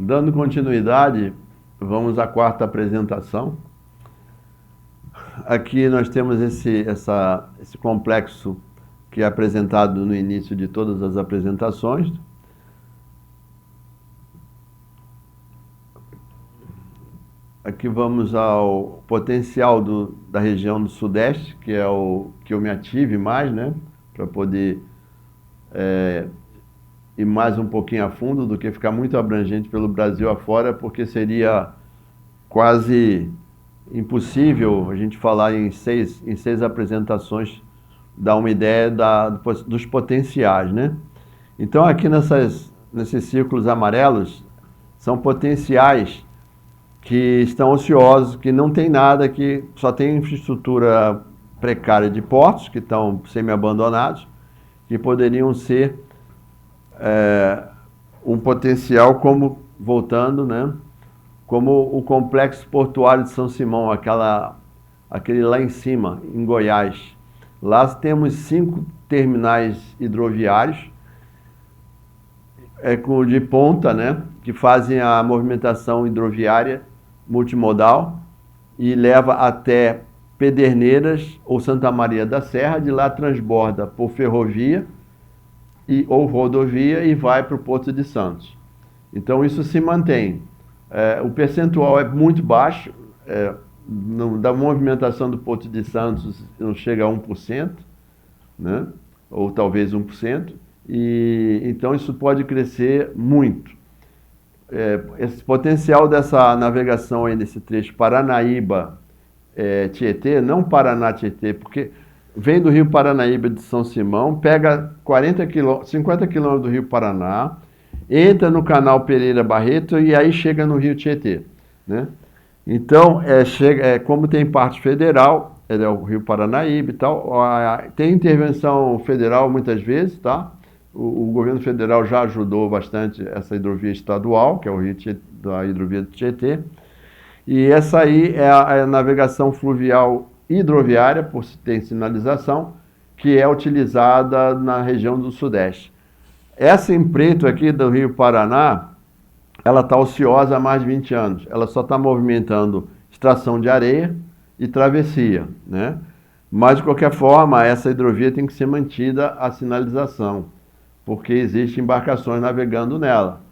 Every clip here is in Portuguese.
Dando continuidade, vamos à quarta apresentação. Aqui nós temos esse complexo que é apresentado no início de todas as apresentações. Aqui vamos ao potencial da região do Sudeste, que é o que eu me ative mais, né? Para poder ir mais um pouquinho a fundo do que ficar muito abrangente pelo Brasil afora, porque seria quase impossível a gente falar em seis apresentações, dar uma ideia dos potenciais, né? Então aqui nesses círculos amarelos são potenciais que estão ociosos, que não tem nada, que só tem infraestrutura precária de portos, que estão semi-abandonados, que poderiam ser um potencial como, voltando, né, como o complexo portuário de São Simão, aquele lá em cima, em Goiás. Lá temos 5 terminais hidroviários, de ponta, né, que fazem a movimentação hidroviária multimodal e leva até Pederneiras ou Santa Maria da Serra, de lá transborda por ferrovia ou rodovia e vai para o Porto de Santos. Então isso se mantém. O percentual é muito baixo, da movimentação do Porto de Santos não chega a 1%, né? Ou talvez 1%, e então isso pode crescer muito. Esse potencial dessa navegação aí nesse trecho Paranaíba-Tietê, não Paraná-Tietê, porque vem do Rio Paranaíba de São Simão, pega 50 quilômetros do Rio Paraná, entra no canal Pereira Barreto e aí chega no Rio Tietê, né? Então, como tem parte federal, é o Rio Paranaíba e tal, tem intervenção federal muitas vezes, tá? O governo federal já ajudou bastante essa hidrovia estadual, que é o Rio Tietê, da hidrovia do Tietê, e essa aí é a navegação fluvial hidroviária, por ter sinalização, que é utilizada na região do Sudeste. Essa em preto aqui do Rio Paraná, ela está ociosa há mais de 20 anos. Ela só está movimentando extração de areia e travessia, né? Mas, de qualquer forma, essa hidrovia tem que ser mantida a sinalização, porque existem embarcações navegando nela.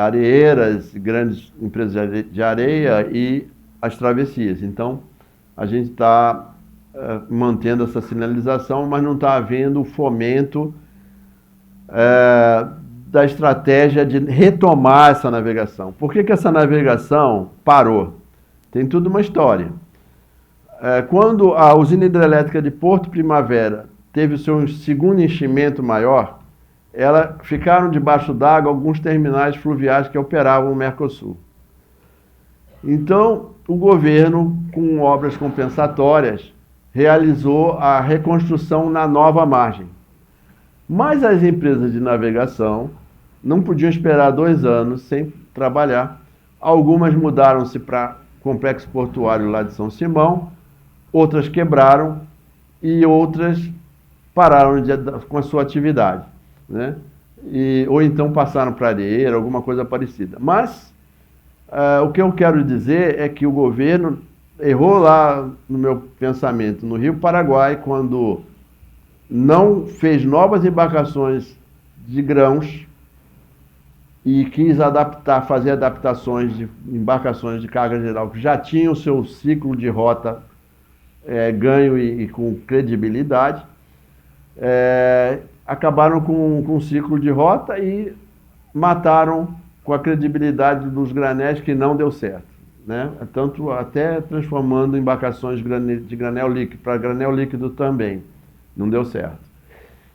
Areeiras, grandes empresas de areia e as travessias. Então, a gente está mantendo essa sinalização, mas não está havendo o fomento da estratégia de retomar essa navegação. Por que essa navegação parou? Tem tudo uma história. Quando a usina hidrelétrica de Porto Primavera teve o seu segundo enchimento maior, ficaram debaixo d'água alguns terminais fluviais que operavam o Mercosul. Então, o governo, com obras compensatórias, realizou a reconstrução na nova margem. Mas as empresas de navegação não podiam esperar 2 anos sem trabalhar. Algumas mudaram-se para o complexo portuário lá de São Simão, outras quebraram e outras pararam com a sua atividade, né? Ou então passaram para areia, alguma coisa parecida. Mas o que eu quero dizer é que o governo errou lá, no meu pensamento, no Rio Paraguai, quando não fez novas embarcações de grãos e quis fazer adaptações de embarcações de carga geral que já tinham o seu ciclo de rota ganho e com credibilidade, acabaram com um ciclo de rota e mataram com a credibilidade dos granéis, que não deu certo, né? Tanto até transformando embarcações de granel líquido para granel líquido também não deu certo.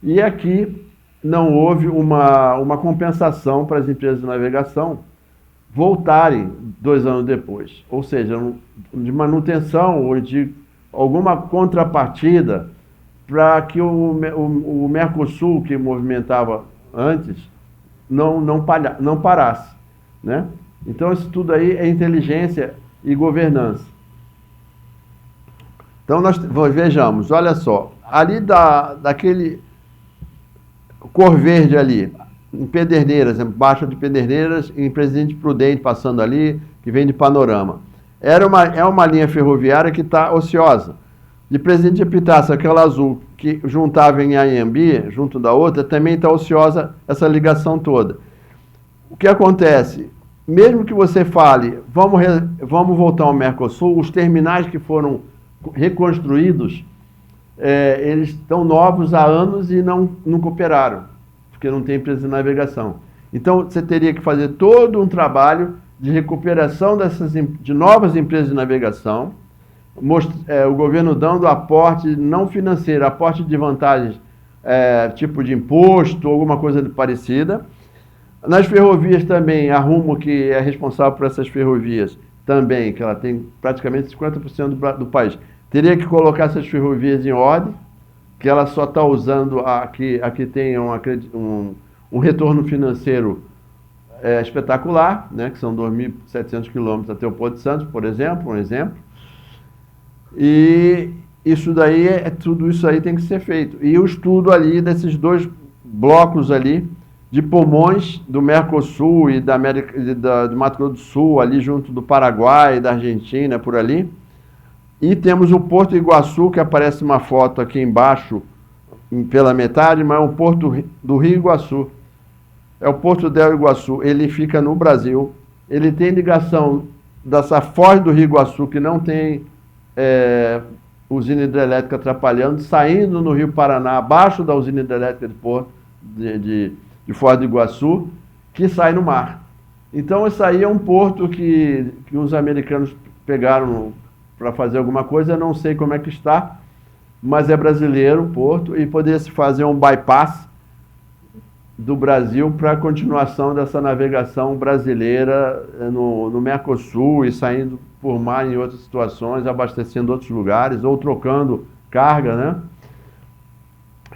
E aqui não houve uma compensação para as empresas de navegação voltarem 2 anos depois, ou seja, de manutenção ou de alguma contrapartida para que o Mercosul, que movimentava antes, não parasse, né? Então isso tudo aí é inteligência e governança. Então nós vejamos, olha só, ali daquele cor verde ali, em Pederneiras, Baixa de Pederneiras, em Presidente Prudente, passando ali, que vem de Panorama. É uma linha ferroviária que está ociosa. De Presidente Epitácio, aquela azul que juntava em Anhembi, junto da outra, também está ociosa essa ligação toda. O que acontece? Mesmo que você fale, vamos voltar ao Mercosul, os terminais que foram reconstruídos, eles estão novos há anos e nunca operaram, porque não tem empresa de navegação. Então, você teria que fazer todo um trabalho de recuperação de novas empresas de navegação, o governo dando aporte não financeiro, aporte de vantagens, tipo de imposto, alguma coisa parecida. Nas ferrovias também, a Rumo, que é responsável por essas ferrovias, também, que ela tem praticamente 50% do país, teria que colocar essas ferrovias em ordem, que ela só está usando aqui tem um retorno financeiro espetacular, né, que são 2.700 quilômetros até o Porto de Santos, por exemplo, um exemplo. E isso daí, tudo isso aí tem que ser feito. E o estudo ali desses dois blocos ali, de pulmões do Mercosul e do Mato Grosso do Sul, ali junto do Paraguai, da Argentina, por ali. E temos o Porto Iguaçu, que aparece uma foto aqui embaixo, pela metade, mas é um porto do Rio Iguaçu. É o Porto del Iguaçu, ele fica no Brasil. Ele tem ligação dessa foz do Rio Iguaçu, que não tem usina hidrelétrica atrapalhando, saindo no Rio Paraná, abaixo da usina hidrelétrica de Porto, de Foz do Iguaçu, que sai no mar. Então, isso aí é um porto que os americanos pegaram para fazer alguma coisa, eu não sei como é que está, mas é brasileiro o porto, e poderia se fazer um bypass do Brasil para a continuação dessa navegação brasileira no Mercosul e saindo por mar em outras situações, abastecendo outros lugares, ou trocando carga, né?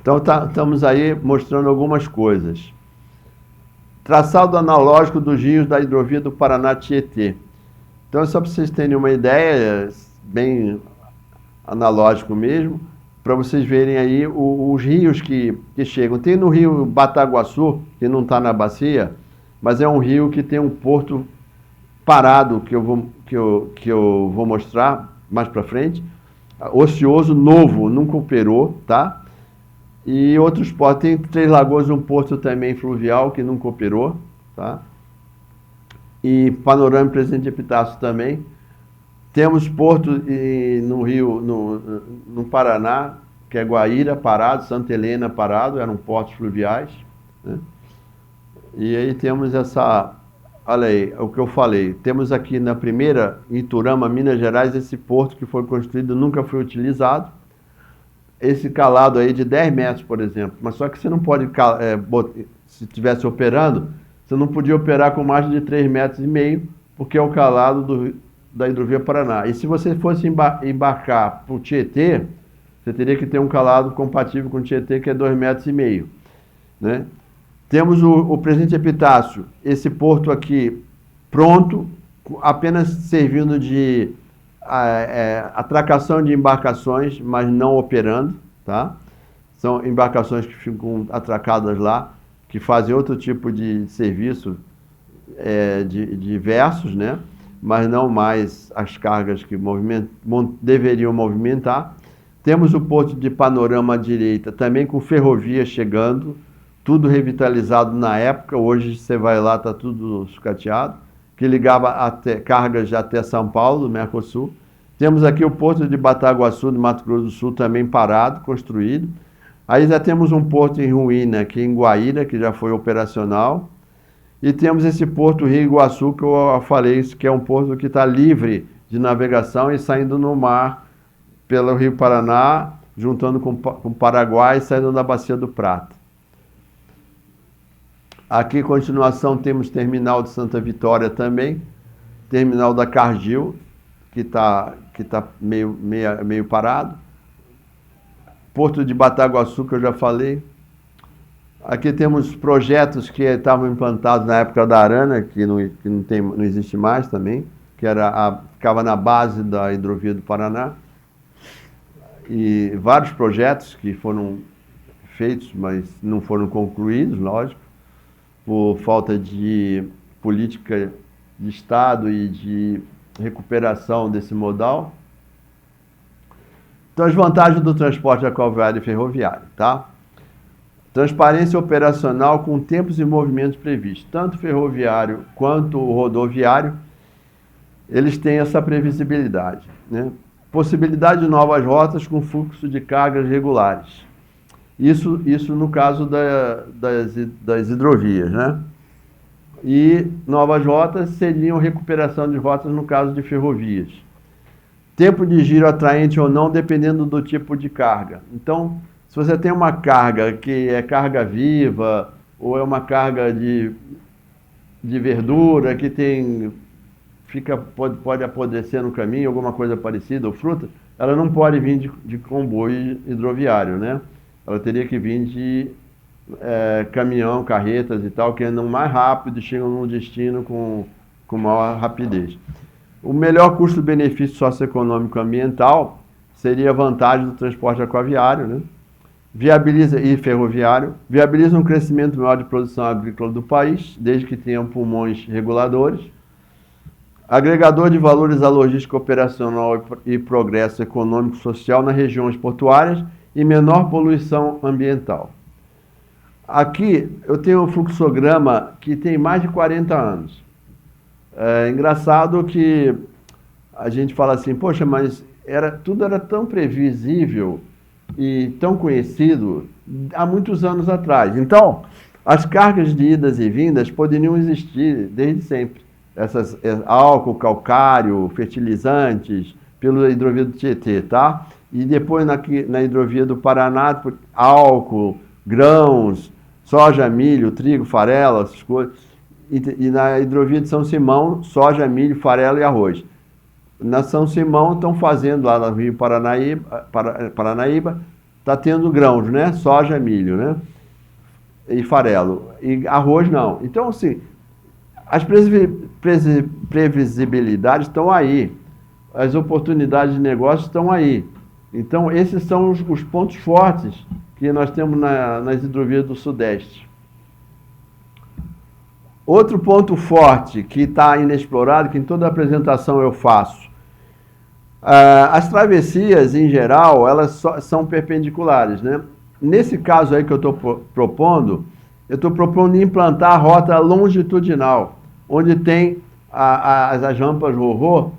Então, estamos aí mostrando algumas coisas. Traçado analógico dos rios da hidrovia do Paraná-Tietê. Então, só para vocês terem uma ideia, bem analógico mesmo, para vocês verem aí os rios que chegam. Tem no rio Bataguaçu, que não está na bacia, mas é um rio que tem um porto parado, que eu vou mostrar mais para frente, ocioso, novo, nunca operou, tá? E outros portos, tem Três Lagoas, um porto também fluvial, que nunca operou, tá? E Panorama e Presidente Epitácio também. Temos porto no Rio, no Paraná, que é Guaíra, parado, Santa Helena, parado, eram portos fluviais, né? E aí temos olha aí, o que eu falei, temos aqui na primeira, em Iturama, Minas Gerais, esse porto que foi construído, nunca foi utilizado. Esse calado aí de 10 metros, por exemplo, mas só que você não pode, se estivesse operando, você não podia operar com mais de 3,5 metros, porque é o calado da hidrovia Paraná. E se você fosse embarcar para o Tietê, você teria que ter um calado compatível com o Tietê, que é 2,5 metros, né? Temos o Presidente Epitácio, esse porto aqui pronto, apenas servindo de atracação de embarcações, mas não operando, tá? São embarcações que ficam atracadas lá, que fazem outro tipo de serviço diversos, né? Mas não mais as cargas que deveriam movimentar. Temos o porto de Panorama à direita, também com ferrovia chegando, tudo revitalizado na época, hoje você vai lá, está tudo sucateado, que ligava cargas até São Paulo, Mercosul. Temos aqui o porto de Bataguaçu, do Mato Grosso do Sul, também parado, construído. Aí já temos um porto em ruína aqui em Guaíra, que já foi operacional. E temos esse porto Rio Iguaçu, que eu falei, que é um porto que está livre de navegação e saindo no mar pelo Rio Paraná, juntando com o Paraguai e saindo da Bacia do Prata. Aqui, continuação, temos terminal de Santa Vitória também, terminal da Cargill, que tá meio parado. Porto de Bataguaçu, que eu já falei. Aqui temos projetos que estavam implantados na época da Arana, que não existe mais também, que ficava na base da hidrovia do Paraná. E vários projetos que foram feitos, mas não foram concluídos, lógico. por falta de política de Estado e de recuperação desse modal. Então, as vantagens do transporte aquaviário e ferroviário, tá? Transparência operacional com tempos e movimentos previstos. Tanto o ferroviário quanto o rodoviário, eles têm essa previsibilidade, né? Possibilidade de novas rotas com fluxo de cargas regulares. Isso no caso das hidrovias, né? E novas rotas seriam recuperação de rotas no caso de ferrovias. Tempo de giro atraente ou não, dependendo do tipo de carga. Então, se você tem uma carga que é carga viva, ou é uma carga de verdura que pode apodrecer no caminho, alguma coisa parecida, ou fruta, ela não pode vir de comboio hidroviário, né? Ela teria que vir de caminhão, carretas e tal, que andam mais rápido e chegam no destino com maior rapidez. O melhor custo-benefício socioeconômico ambiental seria a vantagem do transporte aquaviário, né? E ferroviário, viabiliza um crescimento maior de produção agrícola do país, desde que tenham pulmões reguladores. Agregador de valores à logística operacional e progresso econômico e social nas regiões portuárias e menor poluição ambiental. Aqui eu tenho um fluxograma que tem mais de 40 anos. É engraçado que a gente fala assim, poxa, mas tudo era tão previsível e tão conhecido há muitos anos atrás. Então, as cargas de idas e vindas poderiam existir desde sempre. Álcool, calcário, fertilizantes, pela hidrovia do Tietê, tá? E depois na hidrovia do Paraná, álcool, grãos, soja, milho, trigo, farelo, essas coisas. E na hidrovia de São Simão, soja, milho, farelo e arroz. Na São Simão estão fazendo lá no Rio Paranaíba, está tendo grãos, né? Soja, milho, né? E farelo. E arroz não. Então, assim, as previsibilidades estão aí. As oportunidades de negócio estão aí. Então, esses são os pontos fortes que nós temos nas hidrovias do Sudeste. Outro ponto forte que está inexplorado, que em toda apresentação eu faço, as travessias, em geral, elas são perpendiculares, né? Nesse caso aí que eu estou propondo implantar a rota longitudinal, onde tem as rampas RoRo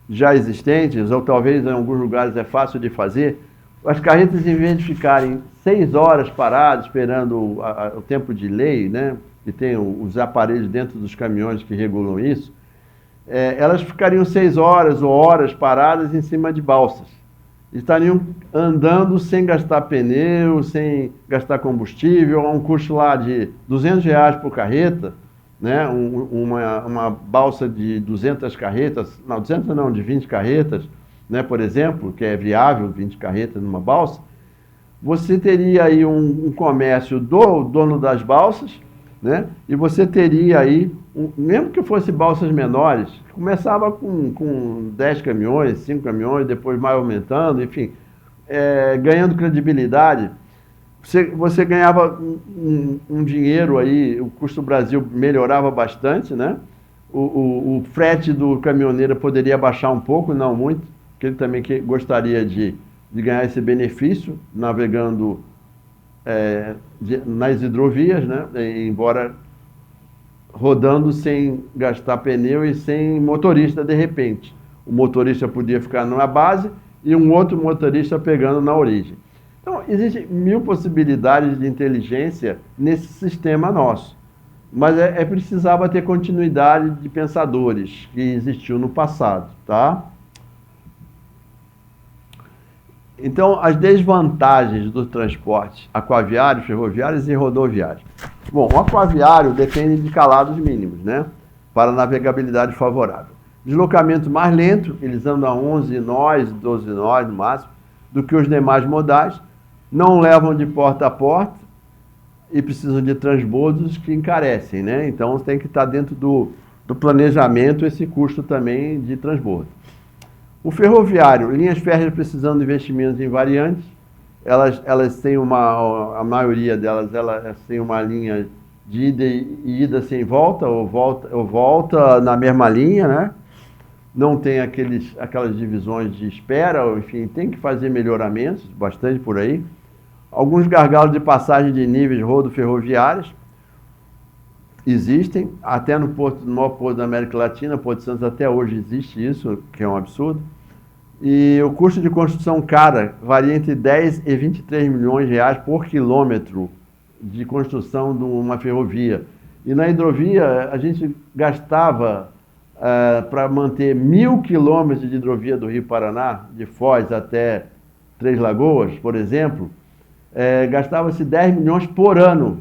já existentes, ou talvez em alguns lugares é fácil de fazer. As carretas, em vez de ficarem 6 horas paradas, esperando o tempo de lei, né? E tem os aparelhos dentro dos caminhões que regulam isso, elas ficariam 6 horas ou horas paradas em cima de balsas. Estariam andando sem gastar pneu, sem gastar combustível, a um custo lá de R$200 por carreta, né? Uma balsa de 200 carretas, não, 200 não, de 20 carretas, né? Por exemplo, que é viável 20 carretas numa balsa. Você teria aí um comércio do dono das balsas, né? E você teria aí, mesmo que fosse balsas menores, começava com 10 caminhões, 5 caminhões, depois mais aumentando, enfim, ganhando credibilidade. Você ganhava um dinheiro aí, o custo do Brasil melhorava bastante, né? O frete do caminhoneiro poderia baixar um pouco, não muito, porque ele também gostaria de ganhar esse benefício, navegando nas hidrovias, né? Embora rodando sem gastar pneu e sem motorista de repente. O motorista podia ficar numa base e um outro motorista pegando na origem. Então, existem 1000 possibilidades de inteligência nesse sistema nosso. Mas precisava ter continuidade de pensadores que existiu no passado, tá? Então, as desvantagens do transporte aquaviário, ferroviários e rodoviários. Bom, o aquaviário depende de calados mínimos, né? Para navegabilidade favorável. Deslocamento mais lento, eles andam a 11 nós, 12 nós no máximo, do que os demais modais. Não levam de porta a porta e precisam de transbordos que encarecem, né? Então, tem que estar dentro do planejamento esse custo também de transbordo. O ferroviário, linhas férreas precisando de investimentos em variantes, elas têm a maioria delas, elas têm uma linha de ida sem volta ou volta na mesma linha, né? Não tem aquelas divisões de espera, enfim, tem que fazer melhoramentos, bastante por aí. Alguns gargalos de passagem de níveis rodoferroviários existem, até no maior porto da América Latina, Porto Santos, até hoje existe isso, que é um absurdo. E o custo de construção cara varia entre 10 e 23 milhões de reais por quilômetro de construção de uma ferrovia. E na hidrovia, a gente gastava, para manter 1.000 quilômetros de hidrovia do Rio Paraná, de Foz até Três Lagoas, por exemplo, gastava-se 10 milhões por ano,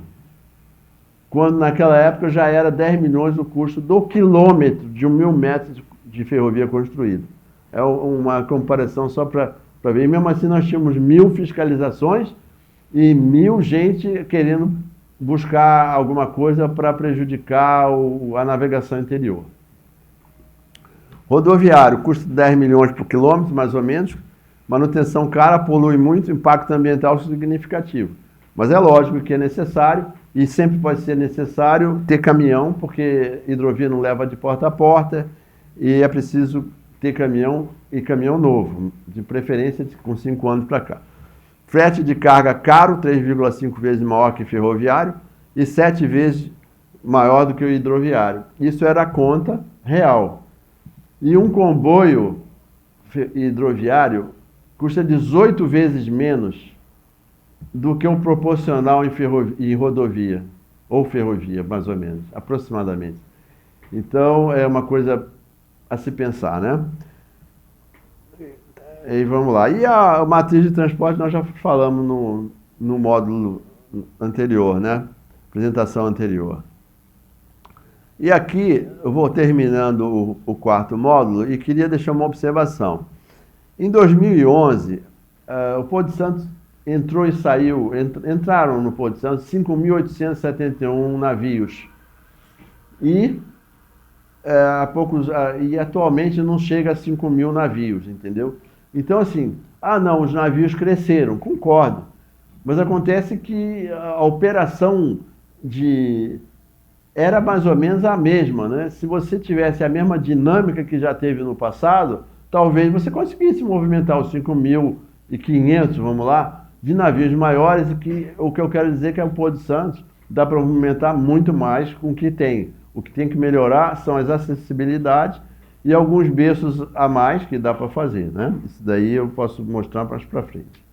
quando naquela época já era 10 milhões o custo do quilômetro de 1.000 metros de ferrovia construído. É uma comparação só para ver. E mesmo assim nós tínhamos 1.000 fiscalizações e 1.000 gente querendo buscar alguma coisa para prejudicar a navegação interior. Rodoviário, custo de 10 milhões por quilômetro, mais ou menos. Manutenção cara, polui muito, impacto ambiental significativo. Mas é lógico que é necessário, e sempre vai ser necessário, ter caminhão, porque hidrovia não leva de porta a porta, e é preciso ter caminhão, e caminhão novo, de preferência com 5 anos para cá. Frete de carga caro, 3,5 vezes maior que ferroviário, e 7 vezes maior do que o hidroviário. Isso era a conta real. E um comboio hidroviário custa 18 vezes menos do que um proporcional em rodovia, ou ferrovia, mais ou menos, aproximadamente. Então, é uma coisa a se pensar, né? E vamos lá. E a matriz de transporte nós já falamos no módulo anterior, né? Apresentação anterior. E aqui eu vou terminando o quarto módulo e queria deixar uma observação. Em 2011, o Porto de Santos entrou e saiu, entraram no Porto de Santos 5.871 navios. E atualmente não chega a 5.000 navios, entendeu? Então, assim, não, os navios cresceram, concordo. Mas acontece que a operação era mais ou menos a mesma, né? Se você tivesse a mesma dinâmica que já teve no passado, talvez você conseguisse movimentar os 5.500, vamos lá, de navios maiores, o que eu quero dizer é que o Porto de Santos dá para movimentar muito mais com o que tem. O que tem que melhorar são as acessibilidades e alguns berços a mais que dá para fazer, né? Isso daí eu posso mostrar mais para frente.